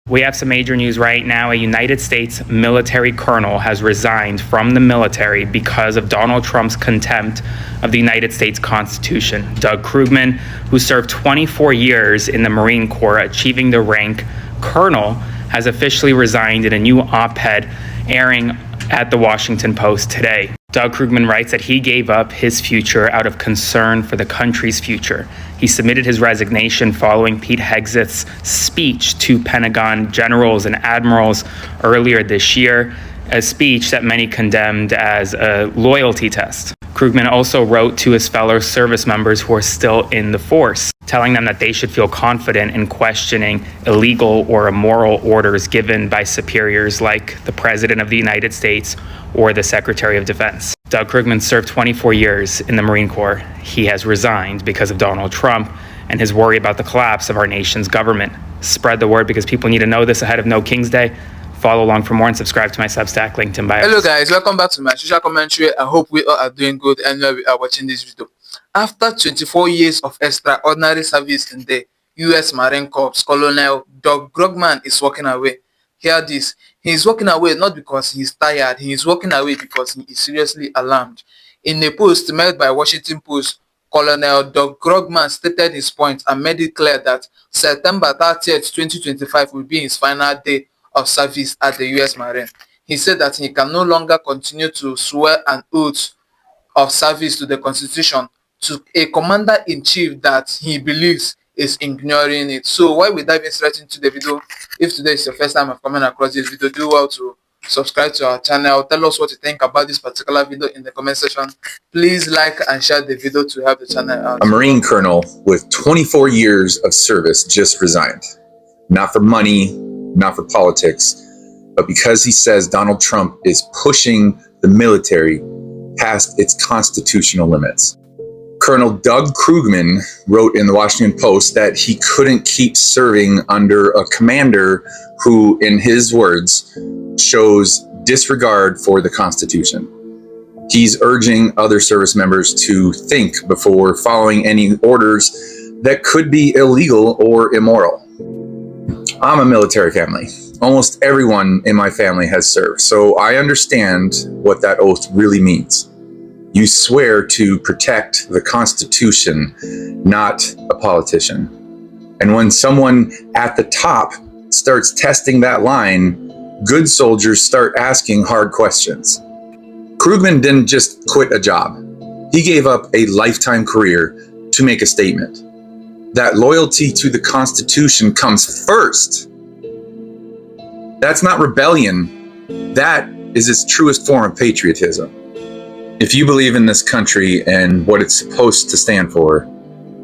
We have some major news right now. A United States military colonel has resigned from the military because of Donald Trump's contempt of the United States Constitution. Doug Krugman, who served 24 years in the Marine Corps, achieving the rank colonel, has officially resigned in a new op-ed airing at the Washington Post today. Doug Krugman writes that he gave up his future out of concern for the country's future. He submitted his resignation following Pete Hegseth's speech to Pentagon generals and admirals earlier this year, a speech that many condemned as a loyalty test. Krugman also wrote to his fellow service members who are still in the force, telling them that they should feel confident in questioning illegal or immoral orders given by superiors like the President of the United States or the Secretary of Defense. Doug Krugman served 24 years in the Marine Corps. He has resigned because of Donald Trump and his worry about the collapse of our nation's government. Spread the word because people need to know this ahead of No King's Day. Follow along for more and subscribe to my Substack, linked in bio. Hello guys, welcome back to my social commentary. I hope we all are doing good and we are watching this video. After 24 years of extraordinary service in the U.S. Marine Corps, Colonel Doug Krugman is walking away. Hear this. He is walking away not because he is tired. He is walking away because he is seriously alarmed. In a post made by Washington Post, Colonel Doug Krugman stated his point and made it clear that September 30th, 2025 will be his final day of service at the U.S. Marine. He said that he can no longer continue to swear an oath of service to the Constitution to a commander-in-chief that he believes is ignoring it. So while we dive straight into the video, if today is your first time of coming across this video, do well to subscribe to our channel. Tell us what you think about this particular video in the comment section. Please like and share the video to help the channel out. A Marine colonel with 24 years of service just resigned. Not for money, not for politics, but because he says Donald Trump is pushing the military past its constitutional limits. Colonel Doug Krugman wrote in the Washington Post that he couldn't keep serving under a commander who, in his words, shows disregard for the Constitution. He's urging other service members to think before following any orders that could be illegal or immoral. I'm a military family. Almost everyone in my family has served, so I understand what that oath really means. You swear to protect the Constitution, not a politician. And when someone at the top starts testing that line, good soldiers start asking hard questions. Krugman didn't just quit a job. He gave up a lifetime career to make a statement. That loyalty to the Constitution comes first. That's not rebellion. That is its truest form of patriotism. If you believe in this country and what it's supposed to stand for,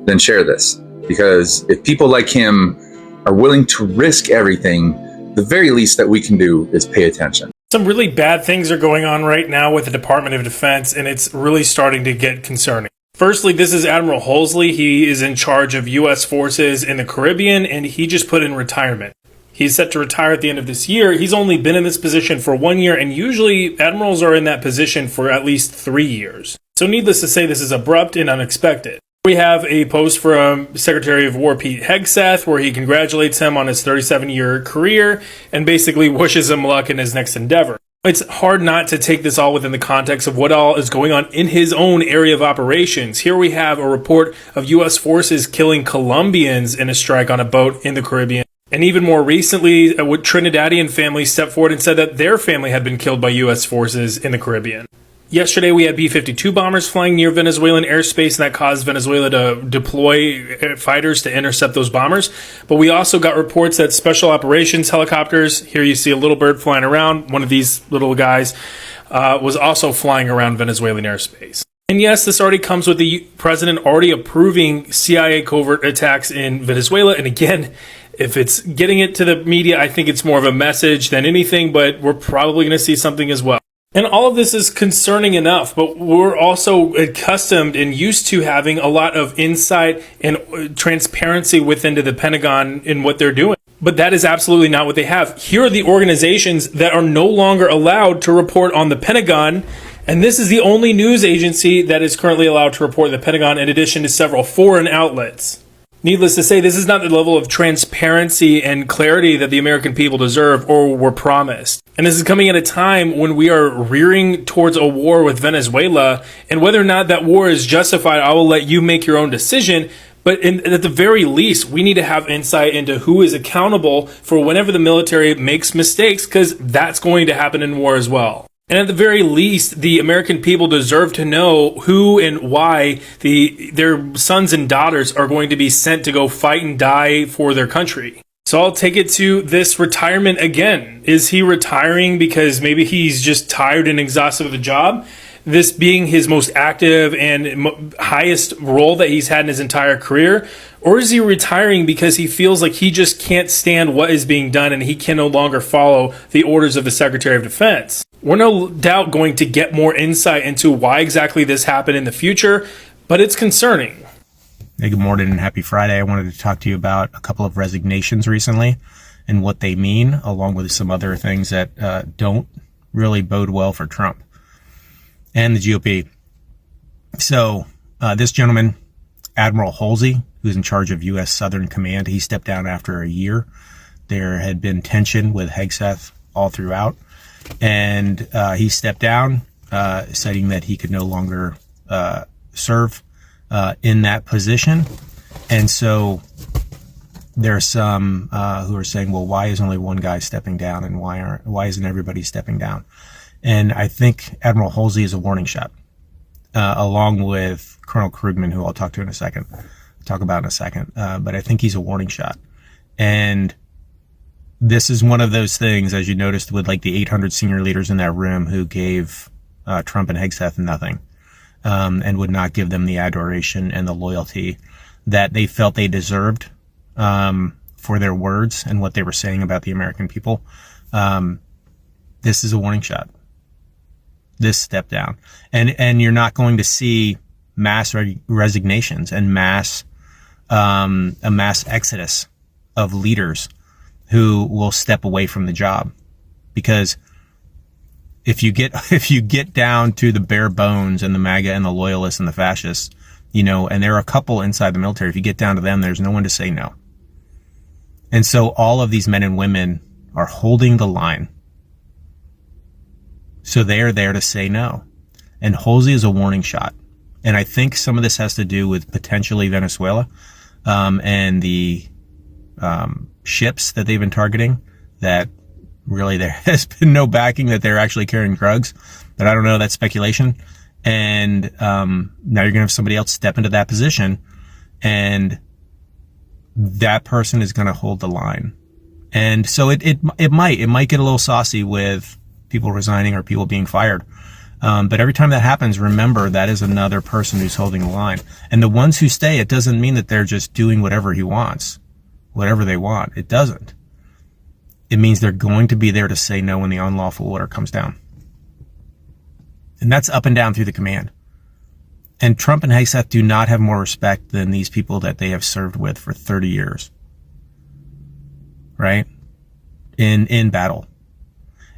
then share this. Because if people like him are willing to risk everything, the very least that we can do is pay attention. Some really bad things are going on right now with the Department of Defense, and it's really starting to get concerning. Firstly, this is Admiral Halsey. He is in charge of U.S. forces in the Caribbean, and he just put in retirement. He's set to retire at the end of this year. He's only been in this position for 1 year, and usually admirals are in that position for at least 3 years. So needless to say, this is abrupt and unexpected. We have a post from Secretary of War Pete Hegseth where he congratulates him on his 37-year career and basically wishes him luck in his next endeavor. It's hard not to take this all within the context of what all is going on in his own area of operations. Here we have a report of U.S. forces killing Colombians in a strike on a boat in the Caribbean. And even more recently, a Trinidadian family stepped forward and said that their family had been killed by U.S. forces in the Caribbean. Yesterday, we had B-52 bombers flying near Venezuelan airspace, and that caused Venezuela to deploy fighters to intercept those bombers. But we also got reports that special operations helicopters, here you see a little bird flying around, one of these little guys, was also flying around Venezuelan airspace. And yes, this already comes with the president already approving CIA covert attacks in Venezuela. And again, if it's getting it to the media, I think it's more of a message than anything, but we're probably going to see something as well. And all of this is concerning enough, but we're also accustomed and used to having a lot of insight and transparency within the Pentagon in what they're doing. But that is absolutely not what they have. Here are the organizations that are no longer allowed to report on the Pentagon, and this is the only news agency that is currently allowed to report the Pentagon in addition to several foreign outlets. Needless to say, this is not the level of transparency and clarity that the American people deserve or were promised. And this is coming at a time when we are rearing towards a war with Venezuela, and whether or not that war is justified, I will let you make your own decision. But at the very least, we need to have insight into who is accountable for whenever the military makes mistakes, because that's going to happen in war as well. And at the very least, the American people deserve to know who and why their sons and daughters are going to be sent to go fight and die for their country. So I'll take it to this retirement again. Is he retiring because maybe he's just tired and exhausted of the job? This being his most active and highest role that he's had in his entire career? Or is he retiring because he feels like he just can't stand what is being done and he can no longer follow the orders of the Secretary of Defense? We're no doubt going to get more insight into why exactly this happened in the future, but it's concerning. Hey, good morning and happy Friday. I wanted to talk to you about a couple of resignations recently and what they mean, along with some other things that don't really bode well for Trump and the GOP. So this gentleman, Admiral Halsey, who's in charge of U.S. Southern Command, he stepped down after a year. There had been tension with Hegseth all throughout, and he stepped down, citing that he could no longer serve in that position. And so there are some who are saying, well, why is only one guy stepping down, and why isn't everybody stepping down? And I think Admiral Halsey is a warning shot, along with Colonel Krugman, who I'll talk about in a second. But I think he's a warning shot. And this is one of those things, as you noticed, with like the 800 senior leaders in that room who gave Trump and Hegseth nothing, and would not give them the adoration and the loyalty that they felt they deserved for their words and what they were saying about the American people. This is a warning shot. This step down. And you're not going to see mass resignations and a mass exodus of leaders who will step away from the job. Because if you get down to the bare bones and the MAGA and the loyalists and the fascists, and there are a couple inside the military, if you get down to them, there's no one to say no. And so all of these men and women are holding the line. So they are there to say no. And Halsey is a warning shot. And I think some of this has to do with potentially Venezuela, and the ships that they've been targeting, that really there has been no backing that they're actually carrying drugs. But I don't know, that's speculation. And now you're going to have somebody else step into that position, and that person is going to hold the line. And so it might get a little saucy with people resigning or people being fired. But every time that happens, remember that is another person who's holding the line. And the ones who stay, it doesn't mean that they're just doing whatever he wants, whatever they want. It doesn't. It means they're going to be there to say no when the unlawful order comes down. And that's up and down through the command. And Trump and Hegseth do not have more respect than these people that they have served with for 30 years. Right? In battle.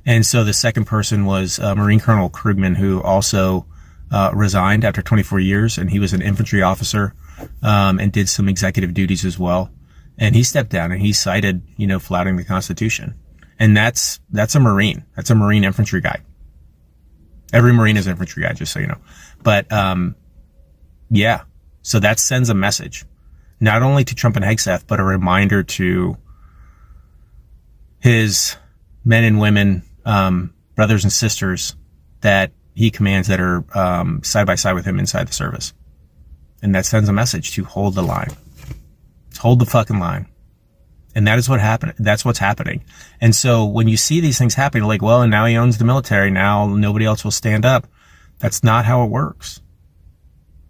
And so the second person was Marine Colonel Krugman, who also resigned after 24 years, and he was an infantry officer and did some executive duties as well. And he stepped down, and he cited, flouting the Constitution. And that's a Marine. That's a Marine infantry guy. Every Marine is an infantry guy, just so you know. But yeah, so that sends a message, not only to Trump and Hegseth, but a reminder to his men and women, brothers and sisters that he commands that are side by side with him inside the service. And that sends a message to hold the line. Hold the fucking line. And that is what happened. That's what's happening. And so when you see these things happening, like, well, and now he owns the military, now nobody else will stand up. That's not how it works.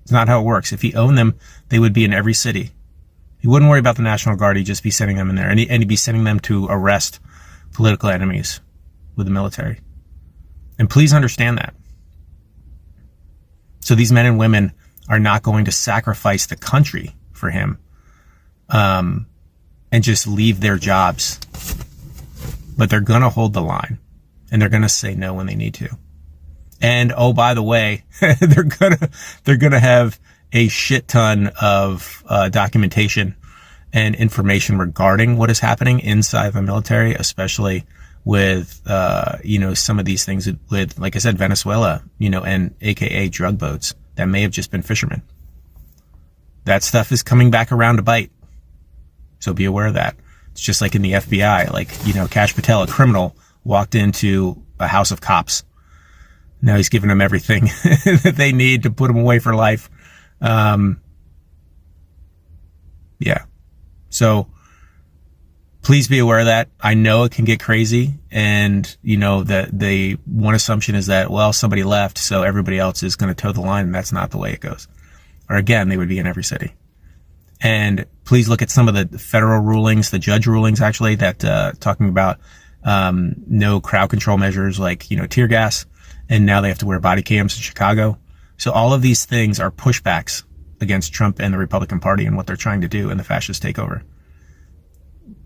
It's not how it works. If he owned them, they would be in every city. He wouldn't worry about the National Guard. He'd just be sending them in there. And he'd be sending them to arrest political enemies with the military. And please understand that. So these men and women are not going to sacrifice the country for him, and just leave their jobs. But they're going to hold the line, and they're going to say no when they need to. And oh, by the way, they're going to have a shit ton of documentation and information regarding what is happening inside the military, especially with, some of these things with, like I said, Venezuela, and AKA drug boats that may have just been fishermen. That stuff is coming back around to bite. So be aware of that. It's just like in the FBI, Kash Patel, a criminal, walked into a house of cops. Now he's giving them everything that they need to put them away for life. So please be aware of that. I know it can get crazy, and that the one assumption is that, well, somebody left, so everybody else is going to toe the line, and that's not the way it goes. Or again, they would be in every city. And please look at some of the federal rulings, the judge rulings actually, that talking about no crowd control measures like tear gas, and now they have to wear body cams in Chicago. So all of these things are pushbacks against Trump and the Republican Party and what they're trying to do in the fascist takeover.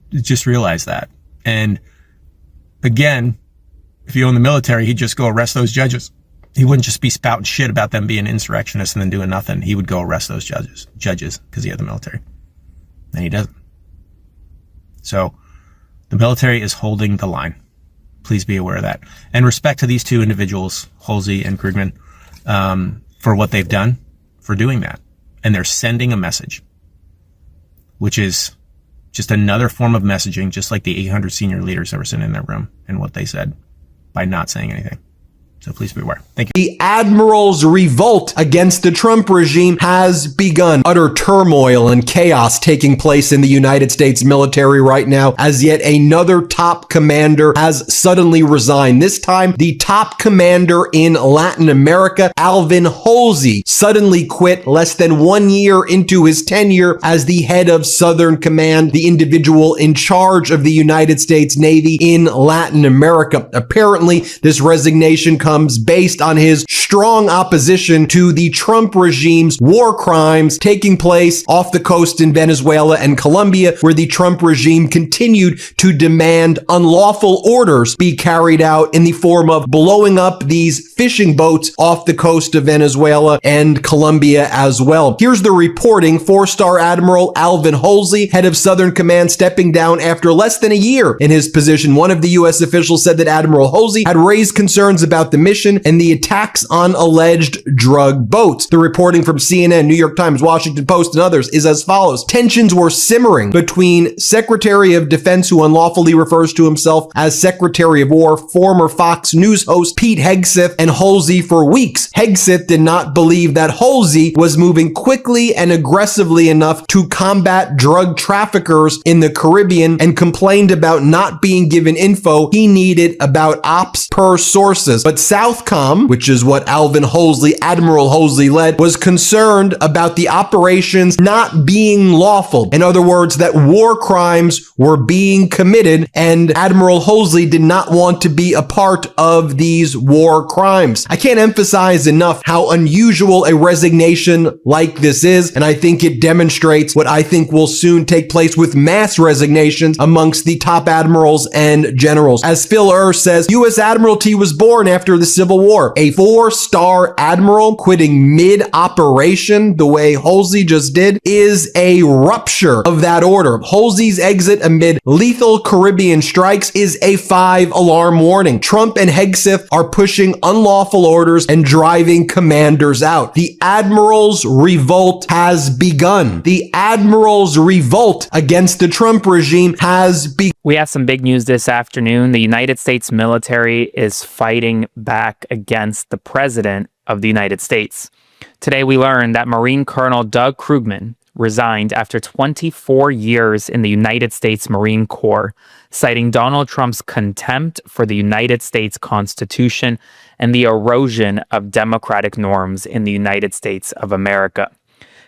Just realize that. And again, if you own the military, he'd just go arrest those judges. He wouldn't just be spouting shit about them being insurrectionists and then doing nothing. He would go arrest those judges because he had the military. And he doesn't. So the military is holding the line. Please be aware of that. And respect to these two individuals, Halsey and Krugman, for what they've done, for doing that. And they're sending a message, which is just another form of messaging, just like the 800 senior leaders that were sitting in their room and what they said by not saying anything. So please be aware. Thank you. The Admirals' revolt against the Trump regime has begun. Utter turmoil and chaos taking place in the United States military right now, as yet another top commander has suddenly resigned. This time, the top commander in Latin America, Alvin Halsey, suddenly quit less than 1 year into his tenure as the head of Southern Command, the individual in charge of the United States Navy in Latin America. Apparently, this resignation comes based on his strong opposition to the Trump regime's war crimes taking place off the coast in Venezuela and Colombia, where the Trump regime continued to demand unlawful orders be carried out in the form of blowing up these fishing boats off the coast of Venezuela and Colombia as well. Here's the reporting. 4-star Admiral Alvin Halsey, head of Southern Command, stepping down after less than a year in his position. One of the U.S. officials said that Admiral Halsey had raised concerns about the mission and the attacks on alleged drug boats. The reporting from CNN, New York Times, Washington Post, and others is as follows. Tensions were simmering between Secretary of Defense, who unlawfully refers to himself as Secretary of War, former Fox News host Pete Hegseth, and Halsey for weeks. Hegseth did not believe that Halsey was moving quickly and aggressively enough to combat drug traffickers in the Caribbean and complained about not being given info he needed about ops per sources. But Southcom, which is what Alvin Halsey, Admiral Halsey led, was concerned about the operations not being lawful. In other words, that war crimes were being committed, and Admiral Halsey did not want to be a part of these war crimes. I can't emphasize enough how unusual a resignation like this is, and I think it demonstrates what I think will soon take place with mass resignations amongst the top admirals and generals. As Phil says, U.S. Admiralty was born after the Civil War. A 4-star admiral quitting mid-operation, the way Halsey just did, is a rupture of that order. Halsey's exit amid lethal Caribbean strikes is a 5-alarm warning. Trump and Hegseth are pushing unlawful orders and driving commanders out. The Admirals' revolt has begun. The Admirals' revolt against the Trump regime has begun. We have some big news this afternoon. The United States military is fighting back against the President of the United States. Today we learned that Marine Colonel Doug Krugman resigned after 24 years in the United States Marine Corps, citing Donald Trump's contempt for the United States Constitution and the erosion of democratic norms in the United States of America.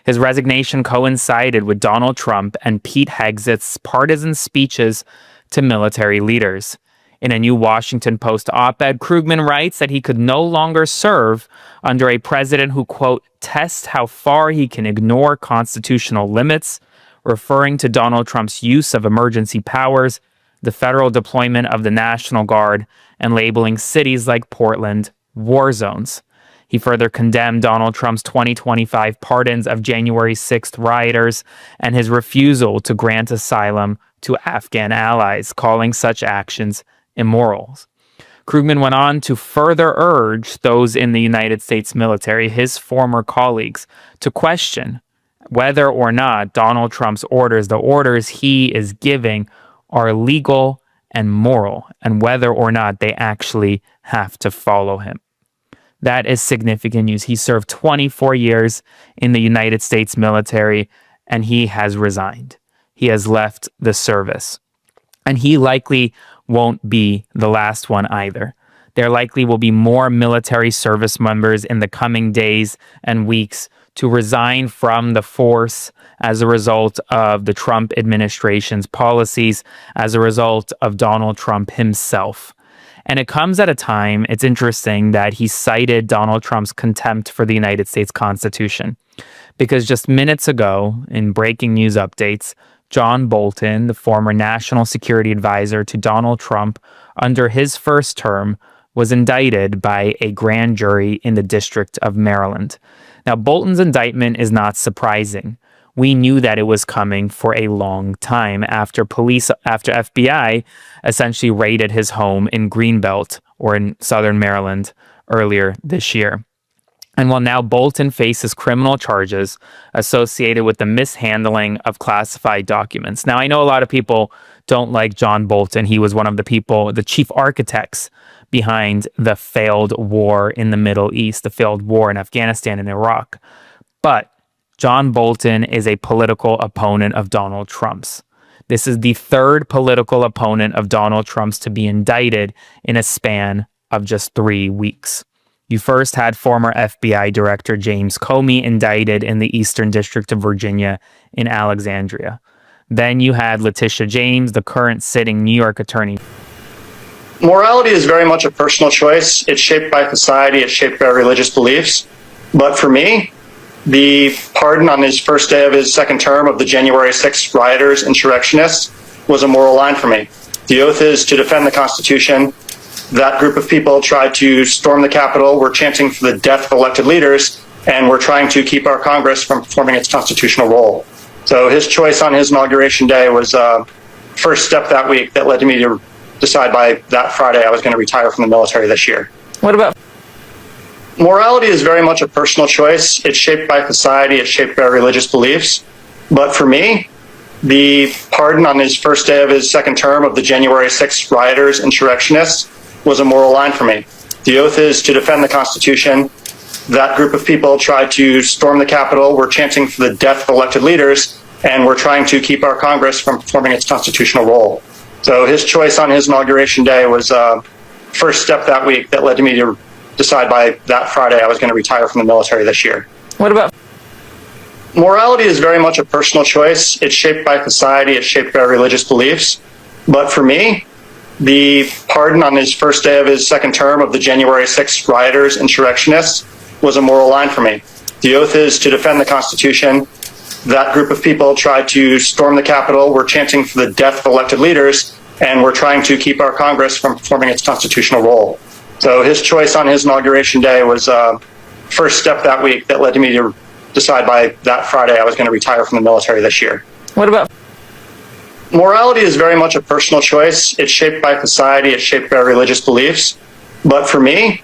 His resignation coincided with Donald Trump and Pete Hegseth's partisan speeches to military leaders. In a new Washington Post op-ed, Krugman writes that he could no longer serve under a president who, quote, tests how far he can ignore constitutional limits, referring to Donald Trump's use of emergency powers, the federal deployment of the National Guard, and labeling cities like Portland war zones. He further condemned Donald Trump's 2025 pardons of January 6th rioters and his refusal to grant asylum to Afghan allies, calling such actions immoral. Krugman went on to further urge those in the United States military, his former colleagues, to question whether or not Donald Trump's orders, the orders he is giving, are legal and moral, and whether or not they actually have to follow him. That is significant news. He served 24 years in the United States military, and he has resigned. He has left the service. And he likely won't be the last one either. There likely will be more military service members in the coming days and weeks to resign from the force as a result of the Trump administration's policies, as a result of Donald Trump himself. And it comes at a time, it's interesting that he cited Donald Trump's contempt for the United States Constitution. Because just minutes ago, in breaking news updates, John Bolton, the former national security advisor to Donald Trump under his first term, was indicted by a grand jury in the District of Maryland. Now, Bolton's indictment is not surprising. We knew that it was coming for a long time after FBI essentially raided his home in Greenbelt or in southern Maryland earlier this year. And while now Bolton faces criminal charges associated with the mishandling of classified documents. Now, I know a lot of people don't like John Bolton. He was one of the chief architects behind the failed war in the Middle East, the failed war in Afghanistan and Iraq. But John Bolton is a political opponent of Donald Trump's. This is the third political opponent of Donald Trump's to be indicted in a span of just 3 weeks. You first had former FBI Director James Comey indicted in the Eastern District of Virginia in Alexandria. Then you had Letitia James, the current sitting New York attorney. Morality is very much a personal choice. It's shaped by society, it's shaped by religious beliefs. But for me, the pardon on his first day of his second term of the January 6th rioters, insurrectionists, was a moral line for me. The oath is to defend the Constitution. That group of people tried to storm the Capitol, were chanting for the death of elected leaders, and were trying to keep our Congress from performing its constitutional role. So his choice on his inauguration day was a first step that week that led to me to decide by that Friday I was going to retire from the military this year. What about morality is very much a personal choice. It's shaped by society, it's shaped by religious beliefs. But for me, the pardon on his first day of his second term of the January 6th rioters, insurrectionists, was a moral line for me. The oath is to defend the Constitution. That group of people tried to storm the Capitol, were chanting for the death of elected leaders, and were trying to keep our Congress from performing its constitutional role. So his choice on his inauguration day was a first step that week that led to me to decide by that Friday I was going to retire from the military this year. What about morality is very much a personal choice. It's shaped by society, it's shaped by religious beliefs. But for me, the pardon on his first day of his second term of the January 6th rioters, insurrectionists, was a moral line for me. The oath is to defend the Constitution. That group of people tried to storm the Capitol, were chanting for the death of elected leaders, and were trying to keep our Congress from performing its constitutional role. So his choice on his inauguration day was a first step that week that led to me to decide by that Friday I was going to retire from the military this year. What about morality is very much a personal choice. It's shaped by society, it's shaped by religious beliefs. But for me,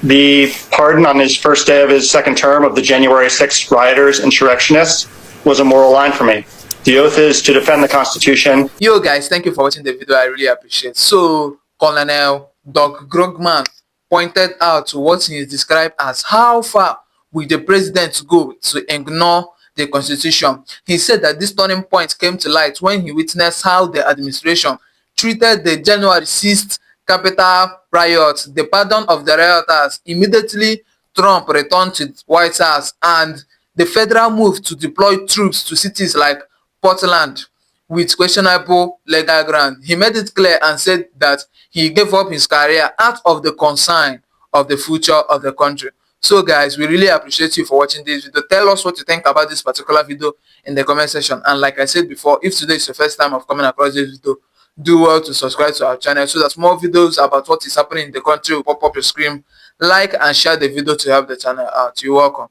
the pardon on his first day of his second term of the January 6th rioters, insurrectionists, was a moral line for me. The oath is to defend the Constitution. Yo guys, thank you for watching the video. I really appreciate. So Colonel Doug Grugman pointed out what he is described as how far will the president go to ignore the Constitution. He said that this turning point came to light when he witnessed how the administration treated the January 6th Capitol riot. The pardon of the rioters. Immediately, Trump returned to the White House, and the federal move to deploy troops to cities like Portland with questionable legal ground. He made it clear and said that he gave up his career out of the concern of the future of the country. So guys, we really appreciate you for watching this video. Tell us what you think about this particular video in the comment section. And like I said before, if today is your first time of coming across this video, do well to subscribe to our channel so that more videos about what is happening in the country will pop up your screen Like and share the video to help the channel out. You're welcome.